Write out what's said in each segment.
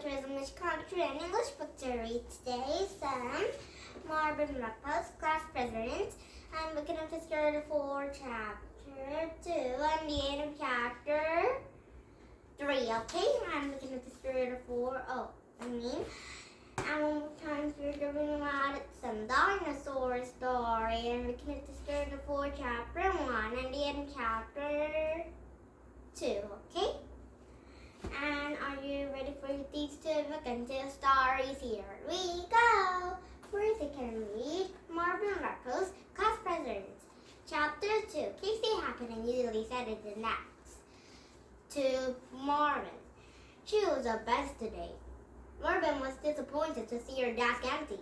Tourism English Country and English book to read today. Sam, Marvin Redpost, class president. I'm looking at this grade 4, chapter 2, and the end of chapter 3. Okay, I'm looking at this grade 4. And one more time, we're doing about some dinosaur story. And looking at this grade 4, chapter 1, and the end of chapter 2. Okay? And are you ready for these two book and two stories? Here we go! First, you can read Marvin Redpost, class president. Chapter 2. Casey happened and usually said it the next. To Marvin. She was the best today. Marvin was disappointed to see her desk empty.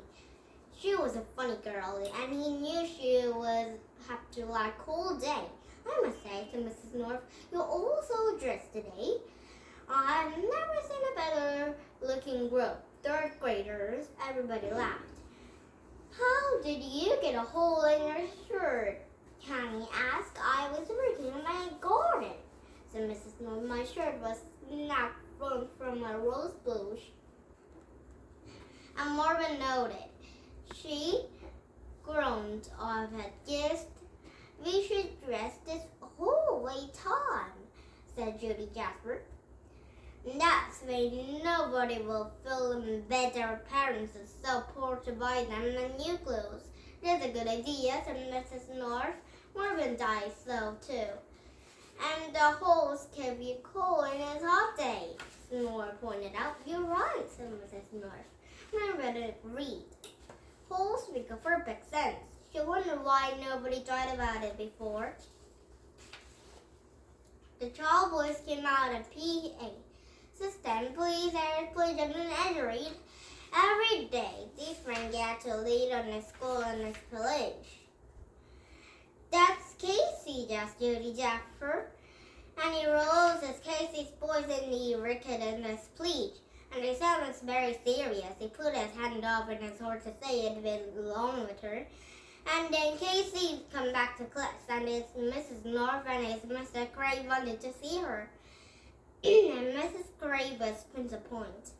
She was a funny girl, and he knew she would have to like whole day. I must say to Mrs. North, you're all so dressed today. I've never seen a better looking group. Third graders, everybody laughed. How did you get a hole in your shirt? Connie asked. I was working in my garden, said Mrs. North. My shirt was snapped from a rose bush. And Marvin noted. She groaned of it. Yes, we should dress this whole way time, said Judy Jasper. That's way nobody will feel better parents are so poor to buy them the new clothes. That's a good idea, said Mrs. North. Marvin died so too. And the holes can be cold in a hot day, North pointed out. You're right, said Mrs. North. Marvin agreed. Holes make a perfect sense. She wondered why nobody thought about it before. The tall boys came out of PA. System, please, please, and read. Every day, different get to lead on the school and the village. That's Casey, just Judy Jasper. And he rose as Casey's boys in the wicked and the pleat. And they sounded very serious. He put his hand up in his heart to say it along with her. And then Casey come back to class, and it's Mrs. North and it's Mr. Craig wanted to see her. And Mrs. Craig was Prince Point.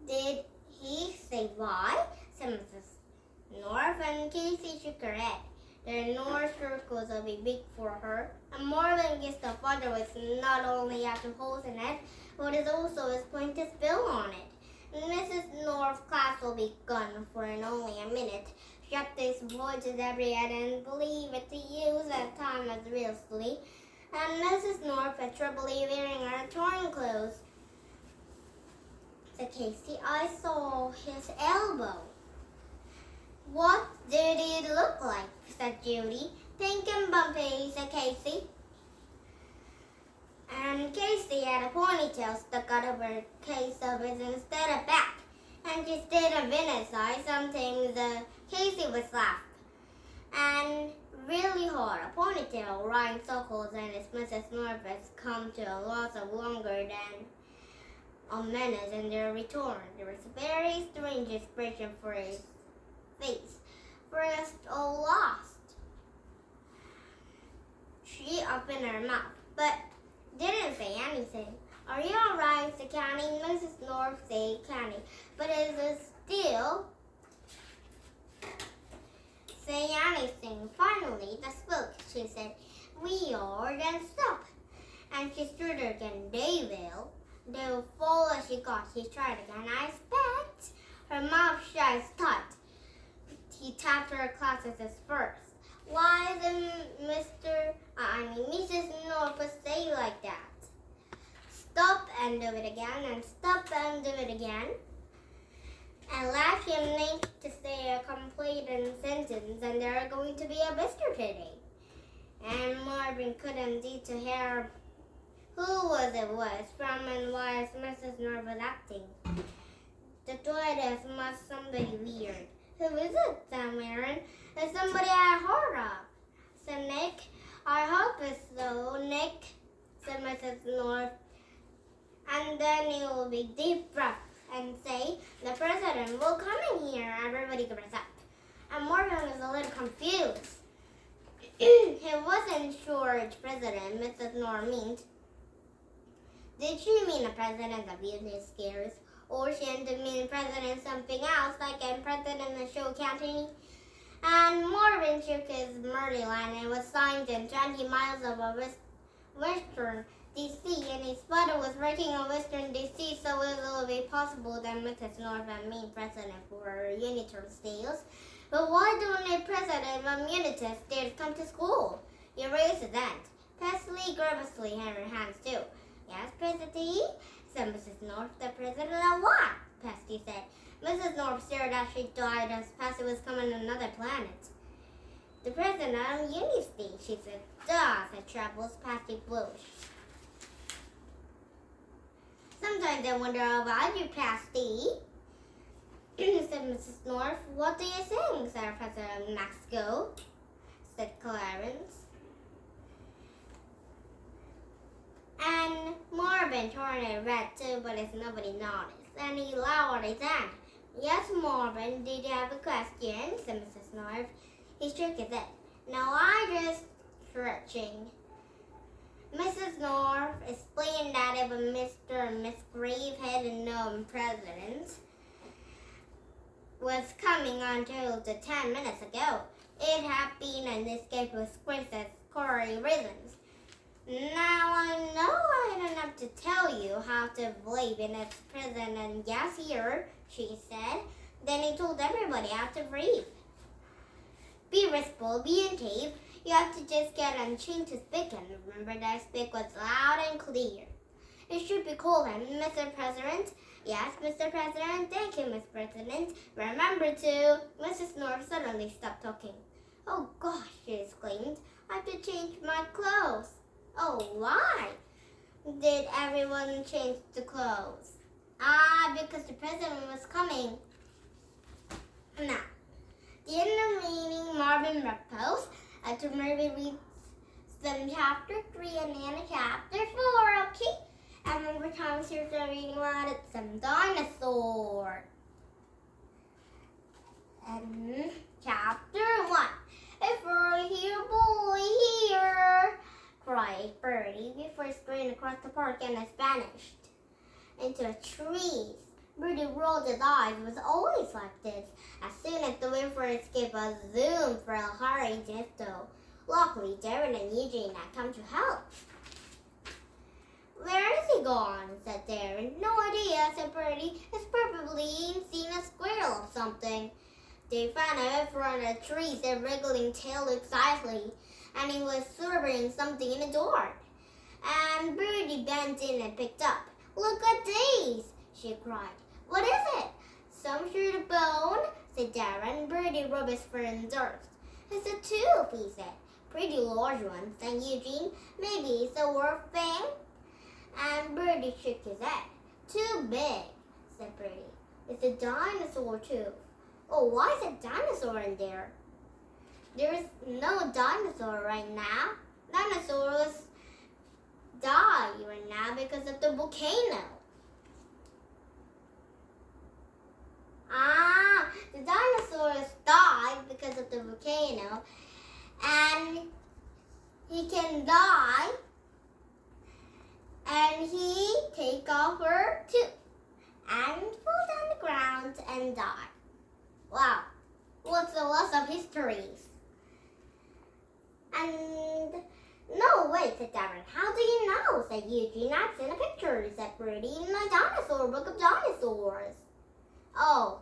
Did he say why? Said Mrs. North, and Casey shook her head. The North circles will be big for her. And Marvin guessed the father was not only after holes in it, but it also is going to spill on it. Mrs. North's class will be gone for only a minute. Shut these voices every head and believe it to use that time as seriously. And Mrs. North had trouble wearing her torn clothes. Said Casey, I saw his elbow. What did it look like? Said Judy. Pink and bumpy, said Casey. And Casey had a ponytail stuck out of her case of it instead of back. And she stayed on Venice eye. Sometimes Casey would laugh. And really hard, a ponytail running circles, and his Mrs. North has come to a loss of longer than a minute in their return. There was a very strange expression for his face. First, lost. She opened her mouth, but didn't say anything. Are you all right, said Connie? Mrs. North said Connie, but it was still say anything. Finally, the spoke, she said. We are, then stop. And she stood there again. They will. They'll fall as she got. She tried again. I expect. Her mouth shut tight. He tapped her glasses first. Why did Mrs. North say like that? Stop and do it again, and stop and do it again. And let him think to say a complete sentence, and there are going to be a biscuit today. And Marvin couldn't see to hear who was from and why Mrs. North was acting. The toilet must somebody weird. Who is it, said Marin? It's somebody I heard of, said Nick. I hope it's so, Nick, said Mrs. North. And then he will be deep breath and say, the president will come in here. Everybody gets up. And Marvin was a little confused. He wasn't sure which president Mrs. North meant. Did she mean a president of business scares ocean to mean president something else, like a president in the show counting. And Marvin shook his murder line and was signed in 20 miles of Western D.C. and his father was working in Western D.C. so it will be possible that Mrs. North and mean president for United States. But why don't a president of United States come to school? He raised his hand. Paisley nervously had her hands too. Yes, President, said Mrs. North. The president of what? Paisley said. Mrs. North stared as she died as Paisley was coming to another planet. The president of United States, she said. Duh, said Troubles, Paisley blushed. Sometimes I wonder about you, Paisley, said Mrs. North. What do you think, said President of Mexico, said Clarence. And Marvin turned red too, but as nobody noticed, and he lowered his hand. Yes, Marvin, did you have a question? Said Mrs. North. He shook his head. No, I just stretching. Mrs. North explained that if Mr. and Miss Gravehead known president was coming until the 10 minutes ago, it had been an escape with Princess Corey reasons. Now I know I don't have to tell you how to believe in its president. Yes, here, she said. Then he told everybody how to breathe. Be respectful, be in tape. You have to just get unchained to speak, and remember that speak was loud and clear. It should be called him, Mr. President. Yes, Mr. President. Thank you, Miss President. Remember to. Mrs. North suddenly stopped talking. Oh gosh, she exclaimed. I have to change my clothes. Oh, why? Did everyone change the clothes? Because the president was coming. Now, the end of the meeting, Marvin Redpost. To maybe read some chapter 3 and then chapter 4, okay? And remember Thomas here to reading about it, some dinosaur. And chapter 1. A furry here, boy, here, cried Bertie before scurrying across the park and vanished into the trees. Bertie rolled his eyes. It was always like this. As soon as the wind for escape was zoomed for a hurry ditto. Luckily, Darren and Eugene had come to help. Where is he gone? Said Darren. No idea, said Bertie. It's probably seen a squirrel or something. They found him from the trees, a wriggling tail excitedly, and he was slurping something in the door. And Bertie bent in and picked up. Look at these, she cried. What is it? Some sort of bone, said Darren. Bertie rubbed his fur and dirt. It's a tooth, he said. Pretty large one, said Eugene. Maybe it's a wolf thing? And Bertie shook his head. Too big, said Bertie. It's a dinosaur tooth. Oh, why is a dinosaur in there? There's no dinosaur right now. Dinosaurs die right now because of the volcano. The dinosaurs died because of the volcano, and he can die, and he take off her tooth, and fall down the ground and die. Wow, what's the loss of histories? And no, wait, said Darren. How do you know? Said Eugene. I've seen a picture, said Bertie, in my dinosaur book of dinosaurs. Oh,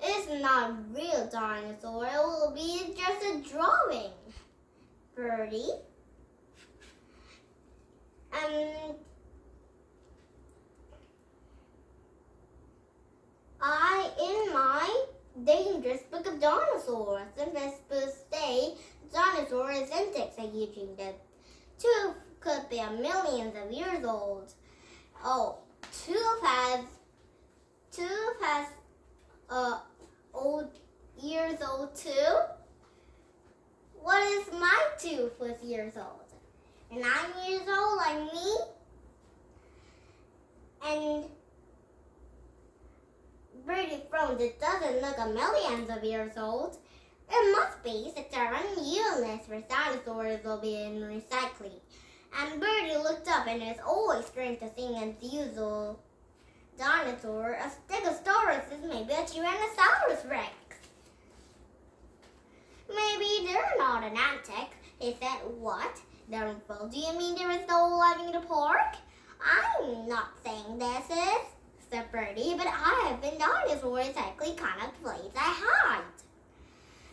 it's not a real dinosaur. It will be just a drawing, Bertie. In my dangerous book of dinosaurs, and this book say dinosaur is insects, said Eugene. The tooth could be millions of years old. Oh, tooth has old years old too? What is my tooth with years old? 9 years old like me? And Bertie frowned. It doesn't look a millions of years old. It must be, said Darren. Useless for dinosaurs will be in recycling. And Bertie looked up, and it's always strange to see as usual dinosaur, a stegosaurus is maybe a Tyrannosaurus Rex. Maybe they're not an antic. He said, what? Do you mean there is no living in the park? I'm not saying this is, said Bertie, but I have been dinosaurs exactly kind of place I hide.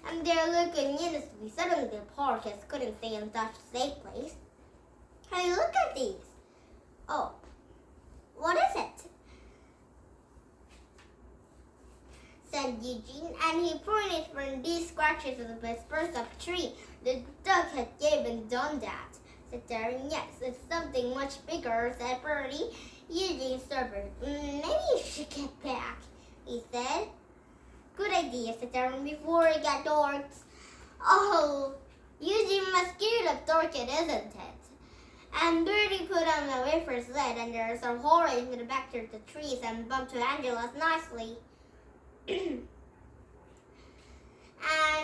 And they're looking innocently. Suddenly the parkers couldn't stay in such a safe place. Hey, look at these. Oh, what is it? Said Eugene, and he pointed from these scratches of the spurs of a tree. The duck had even done that, said Darren. Yes, it's something much bigger, said Bertie. Eugene stuttered. Maybe you should get back, he said. Good idea, said Darren, before it got dark. Oh, Eugene must scared of dark, isn't it? And Bertie put on the wafer sled, and there was a hole into the back of the trees and bumped to Angela's nicely.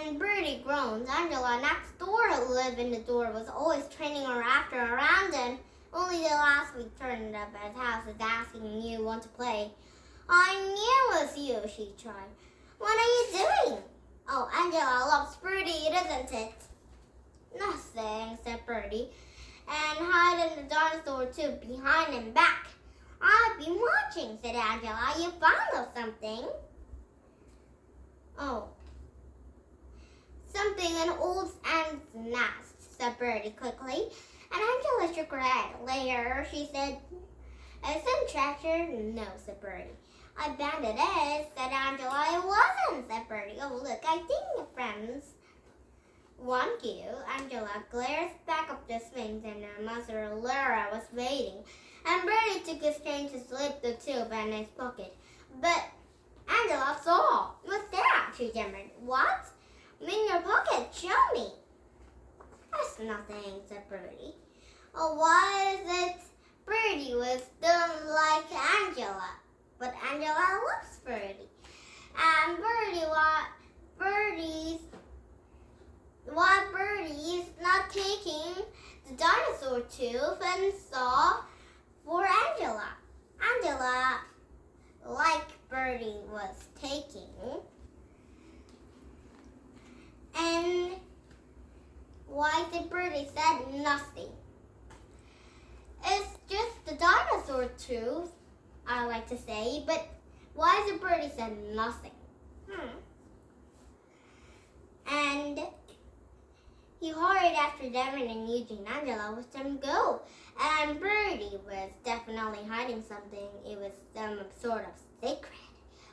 And Bertie groaned. Angela next door lived in the door, was always training her after around him. Only the last week turned up at his house is asking you want to play. I knew it was you, she tried. What are you doing? Oh, Angela loves Bertie, isn't it? Nothing, said Bertie, and hiding the dinosaur tube behind and back. I've been watching, said Angela. You found something? Oh. Something an old ant's nest, said Bertie quickly. And Angela shook her head. Later, she said, is it a tractor? No, said Bertie. I bet it is, said Angela. It wasn't, said Bertie. Oh, look, I think your friends want you. Angela glared back up the swings, and her mother, Laura, was waiting. And Bertie took his change to slip the tube in his pocket. But Angela saw. What's that? She demurred. What? In your pocket. Show me. That's nothing, said Bertie. Oh, why is it? Bertie was done like Angela. But Angela loves Bertie. And Bertie's not taking the dinosaur tooth and saw for Angela. Angela, like Bertie was taking. And why did Bertie said nothing? It's just the dinosaur tooth, I like to say, but why did Bertie said nothing? And he hurried after Devin and Eugene. Angela was them go. And Bertie was definitely hiding something. It was some sort of secret.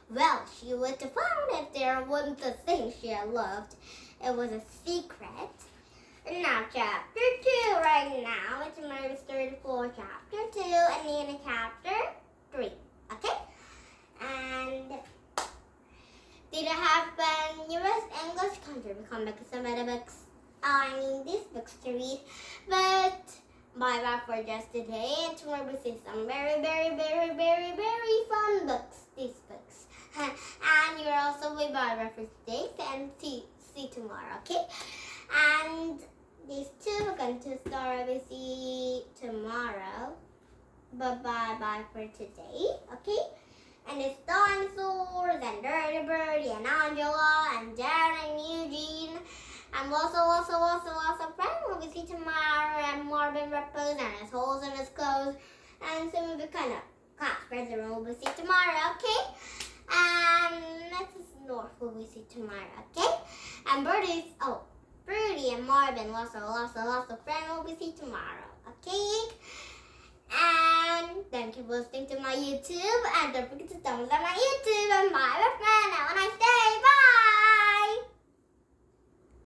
Well, she would have found if there wasn't a thing she had loved. It was a secret. Now, chapter 2 right now. It's Marvin's 34, chapter 2, and then chapter 3. Okay? And did it happen? U.S. English country become like some other books? These books to read. But bye-bye for just today. And tomorrow we'll see some very, very, very, very, very fun books. These books. And you're also with bye-bye for today. And see tomorrow, okay? And these two we're going to start with see tomorrow. But bye-bye for today, okay? And it's dinosaurs and Dirty Bertie and Angela and Darren and Eugene. And lots of friends we'll see tomorrow. And Marvin Redpost and his holes in his clothes. And some of the kind of class president we'll see tomorrow, okay? And that's North we'll see tomorrow, okay? And Bertie and Marvin, lots of friends we'll see tomorrow, okay? And thank you for listening to my YouTube. And don't forget to thumbs up my YouTube. And bye, my friend. Have a nice